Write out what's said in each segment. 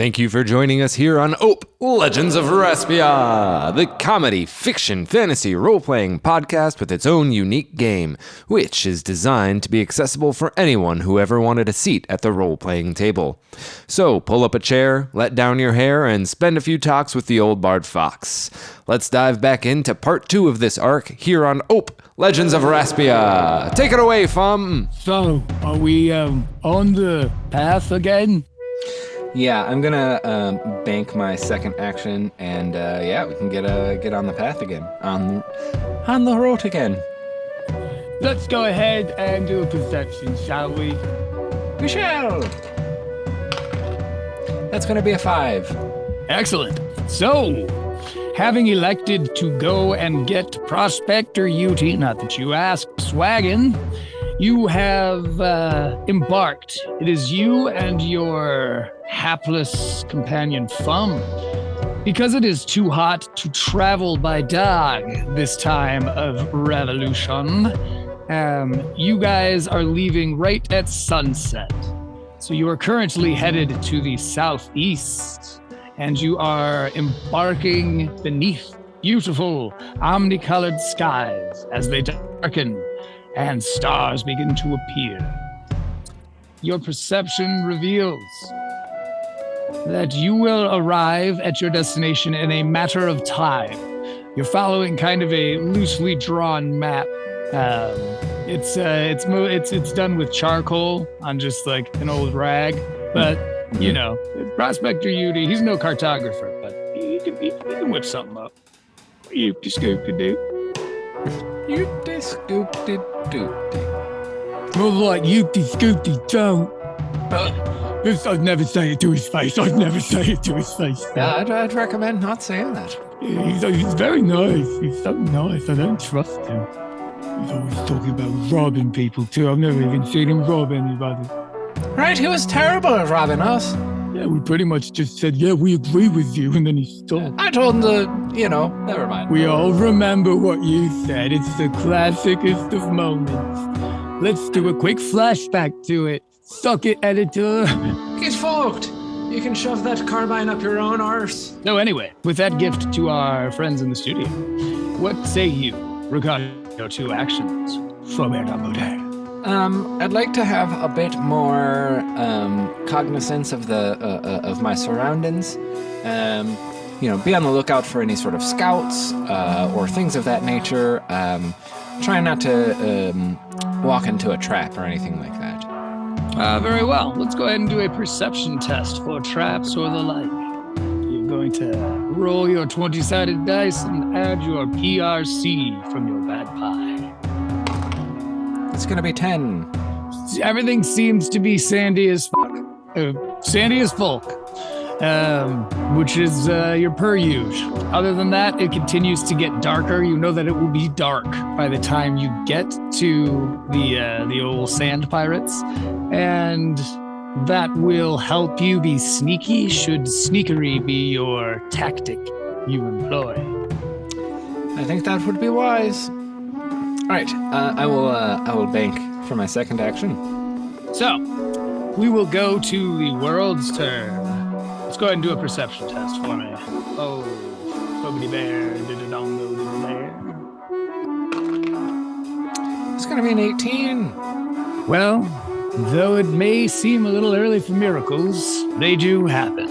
Thank you for joining us here on Ope, Legends of Raspia, the comedy, fiction, fantasy, role-playing podcast with its own unique game, which is designed to be accessible for anyone who ever wanted a seat at the role-playing table. So pull up a chair, let down your hair, and spend a few talks with the old Bard Fox. Let's dive back into part 2 of this arc here on Ope, Legends of Raspia. Take it away, Fum. So, are we on the path again? Yeah, I'm gonna bank my second action, and we can get on the path again, on the road again. Let's go ahead and do a perception, shall we? We shall. That's gonna be a 5. Excellent. So, having elected to go and get Prospector Uti, not that you asked, Swaggin, you have embarked. It is you and your hapless companion Fum. Because it is too hot to travel by dog this time of revolution, you guys are leaving right at sunset. So you are currently headed to the southeast, and you are embarking beneath beautiful omnicolored skies as they darken and stars begin to appear. Your perception reveals that you will arrive at your destination in a matter of time. You're following kind of a loosely drawn map. It's done with charcoal on just like an old rag, but you know, Prospector Uti, he's no cartographer, but he can whip something up. You just scoop to do. More like Yoopty Scoopty don't. I'd never say it to his face. Yeah, I'd recommend not saying that. He's very nice. He's so nice. I don't trust him. He's always talking about robbing people too. I've never even seen him rob anybody. Right, he was terrible at robbing us. Yeah, we pretty much just said, yeah, we agree with you, and then he stopped. I told him to, never mind. We all remember what you said. It's the classicest of moments. Let's do a quick flashback to it. Suck it, editor. He's fucked. You can shove that carbine up your own arse. So anyway, with that gift to our friends in the studio, what say you regarding your 2 actions? Feaubear Dongodiere. I'd like to have a bit more cognizance of of my surroundings. Be on the lookout for any sort of scouts or things of that nature. Try not to walk into a trap or anything like that. Very well. Let's go ahead and do a perception test for traps or the like. You're going to roll your 20-sided dice and add your PRC from your bad pie. It's going to be 10. Everything seems to be sandy as folk, which is your per-use. Other than that, it continues to get darker. You know that it will be dark by the time you get to the old sand pirates, and that will help you be sneaky should sneakery be your tactic you employ. I think that would be wise. All right, I will bank for my second action. So, we will go to the world's turn. Let's go ahead and do a perception test for me. Oh, Feaubear Dongodiere. It's going to be an 18. Well, though it may seem a little early for miracles, they do happen.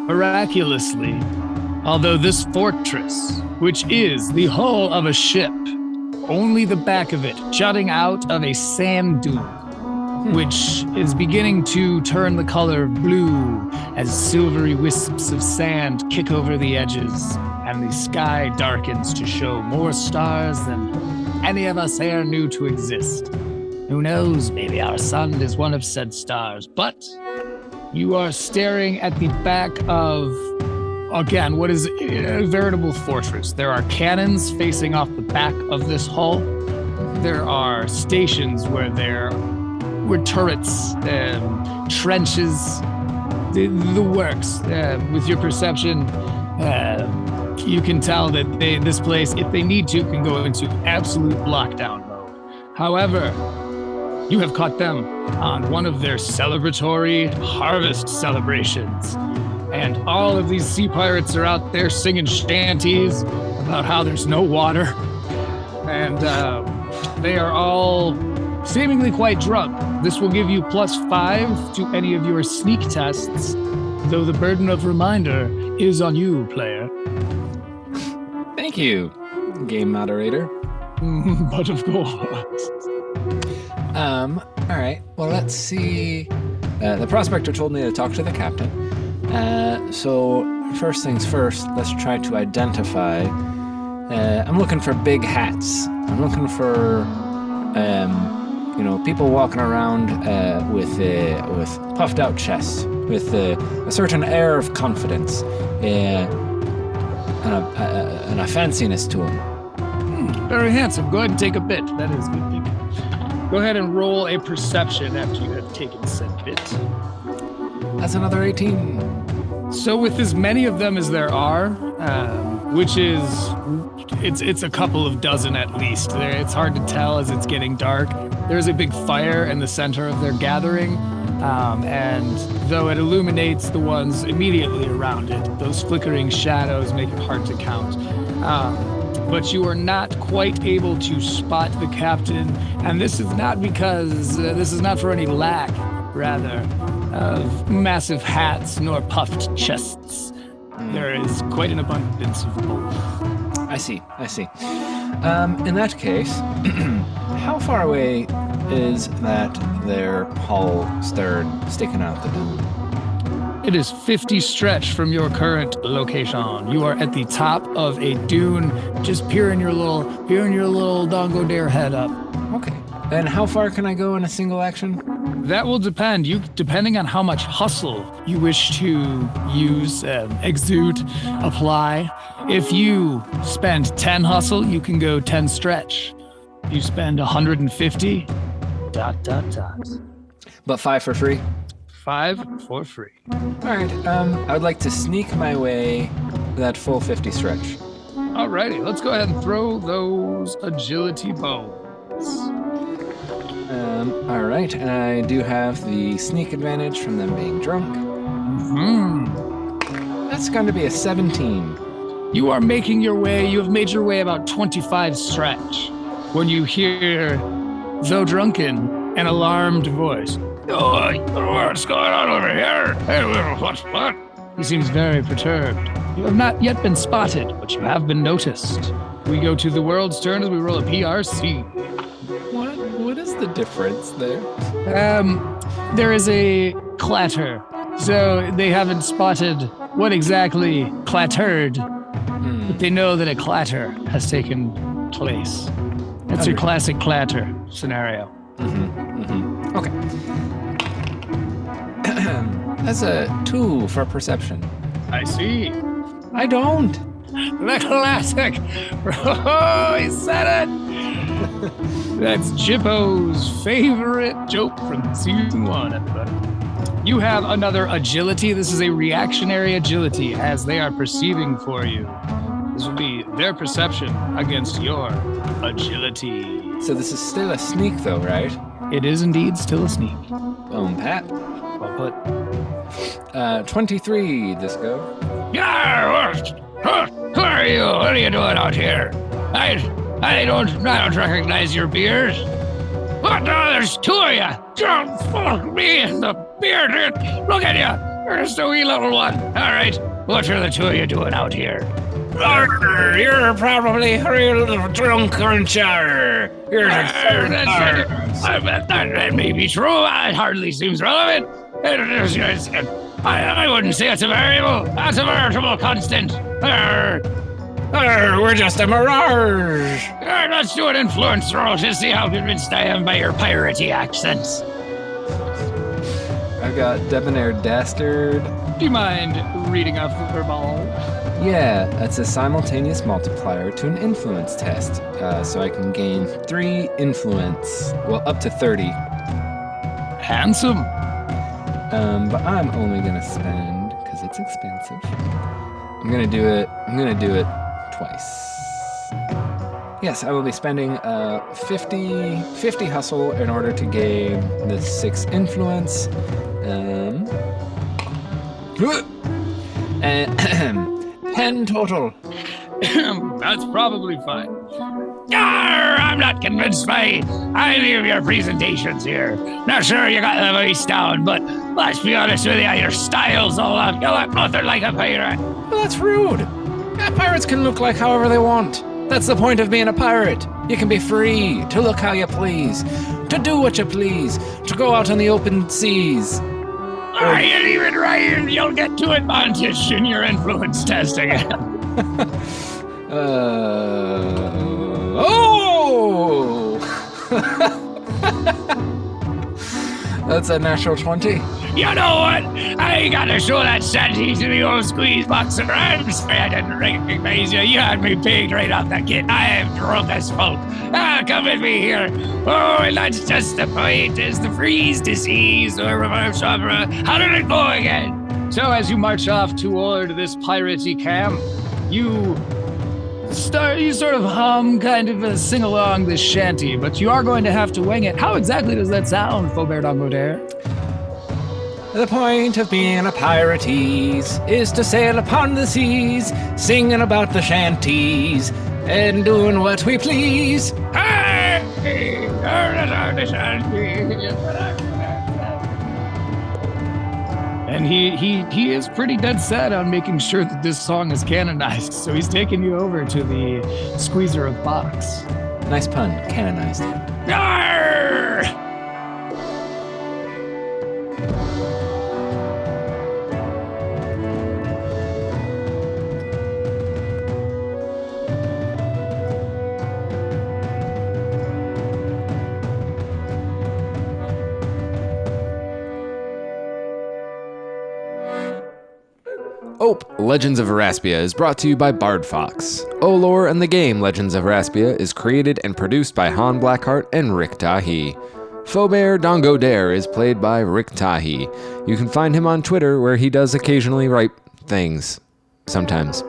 Miraculously, although this fortress, which is the hull of a ship, only the back of it jutting out of a sand dune, which is beginning to turn the color of blue as silvery wisps of sand kick over the edges, and the sky darkens to show more stars than any of us here knew to exist. Who knows, maybe our sun is one of said stars, but you are staring at the back of, again, what is a veritable fortress. There are cannons facing off the back of this hull. There are stations where there were turrets, trenches, the works. With your perception, you can tell that this place, if they need to, can go into absolute lockdown mode. However, you have caught them on one of their celebratory harvest celebrations. and all of these sea pirates are out there singing shanties about how there's no water. And they are all seemingly quite drunk. This will give you +5 to any of your sneak tests, though the burden of reminder is on you, player. Thank you, game moderator. But of course. All right. Well, let's see. The prospector told me to talk to the captain. So first things first, let's try to identify. I'm looking for big hats. I'm looking for, people walking around with puffed out chests, with a certain air of confidence, and a fanciness to them. Very handsome. Go ahead and take a bit. That is good thinking. Go ahead and roll a perception after you have taken said bit. That's another 18. So with as many of them as there are, which is, it's a couple of dozen at least. It's hard to tell as it's getting dark. There's a big fire in the center of their gathering, and though it illuminates the ones immediately around it, those flickering shadows make it hard to count. But you are not quite able to spot the captain, and this is not because, this is not for any lack, rather, of massive hats nor puffed chests. There is quite an abundance of both. I see. In that case, how far away is that their hull stern sticking out the dune? It is 50 stretch from your current location. You are at the top of a dune, just peering your little Dongodiere head up. Okay. And how far can I go in a single action? That will depend. Depending on how much hustle you wish to use, exude, apply. If you spend 10 hustle, you can go 10 stretch. You spend 150, ... But 5 for free? 5 for free. All right. I would like to sneak my way that full 50 stretch. Alrighty, let's go ahead and throw those agility bones. All right, and I do have the sneak advantage from them being drunk. That's going to be a 17. You are making your way. You have made your way about 25 stretch when you hear, though drunken, an alarmed voice. Oh, what's going on over here? Hey, what? He seems very perturbed. You have not yet been spotted, but you have been noticed. We go to the world's turn as we roll a PRC. What is the difference there? There is a clatter. So they haven't spotted what exactly clattered, but they know that a clatter has taken place. That's your classic clatter scenario. Okay. That's a 2 for perception. I see. I don't. The classic. Oh, he said it. That's Jippo's favorite joke from season 1, everybody. You have another agility. This is a reactionary agility as they are perceiving for you. This will be their perception against your agility. So this is still a sneak though, right? It is indeed still a sneak. Boom, Pat. Well put. 23, this go. Yeah, who are you? What are you doing out here? I don't recognize your beard. What? No, there's 2 of you. Don't fuck me in the beard. Look at you. You're just a wee little one. All right. What are the 2 of you doing out here? You're probably a real drunk, aren't you? You're I bet that may be true. It hardly seems relevant. I wouldn't say it's a variable. That's a veritable constant. we're just a mirage. Let's do an influence roll to see how convinced I am by your piratey accents. I've got Debonair Dastard. Do you mind reading off the verbal? Yeah, that's a simultaneous multiplier to an influence test. So I can gain 3 influence. Well, up to 30. Handsome. But I'm only gonna spend, because it's expensive. I'm gonna do it twice. Yes, I will be spending 50 hustle in order to gain the 6 influence. 10 total. That's probably fine. I'm not convinced by any of your presentations here. Not sure you got the voice down, but let's be honest with you, your style's all off. You look nothing like a pirate. Well, that's rude. Pirates can look like however they want. That's the point of being a pirate. You can be free to look how you please, to do what you please, to go out on the open seas. I ain't even right. You'll get 2 advantage in your influence test again. That's a natural 20. You know what? I gotta show that Shanties to the old squeeze boxer. I'm sorry I didn't recognize you. You had me pegged right off the gate. I am drunk as fuck. Come with me here. Oh, and that's just the point. Is the freeze disease or reverse opera? How did it go again? So as you march off toward this piratey camp, you sort of hum, kind of sing along this shanty, but you are going to have to wing it. How exactly does that sound, Feaubear Dongodiere? The point of being a pirateese is to sail upon the seas, singing about the shanties, and doing what we please. Hey! And he is pretty dead set on making sure that this song is canonized, so he's taking you over to the squeezer of box. Nice pun, canonized. Arr! Ope, Legends of Raspia is brought to you by Bardfox. Olor and the game Legends of Raspia is created and produced by Han Blackheart and Rik Tahee. Feaubear Dongodiere is played by Rik Tahee. You can find him on Twitter where he does occasionally write things. Sometimes.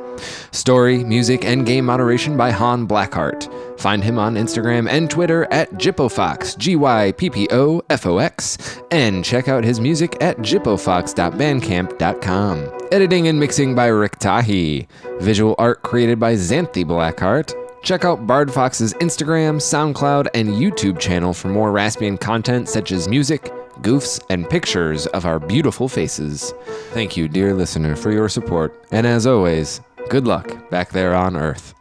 Story, music, and game moderation by Han Blackheart. Find him on Instagram and Twitter at Gyppofox, GYPPOFOX, and check out his music at gyppofox.bandcamp.com. Editing and mixing by Rik Tahee. Visual art created by Xanthe Blackheart. Check out Bardfox's Instagram, SoundCloud, and YouTube channel for more Raspian content such as music, goofs, and pictures of our beautiful faces. Thank you, dear listener, for your support, and as always, good luck back there on Earth.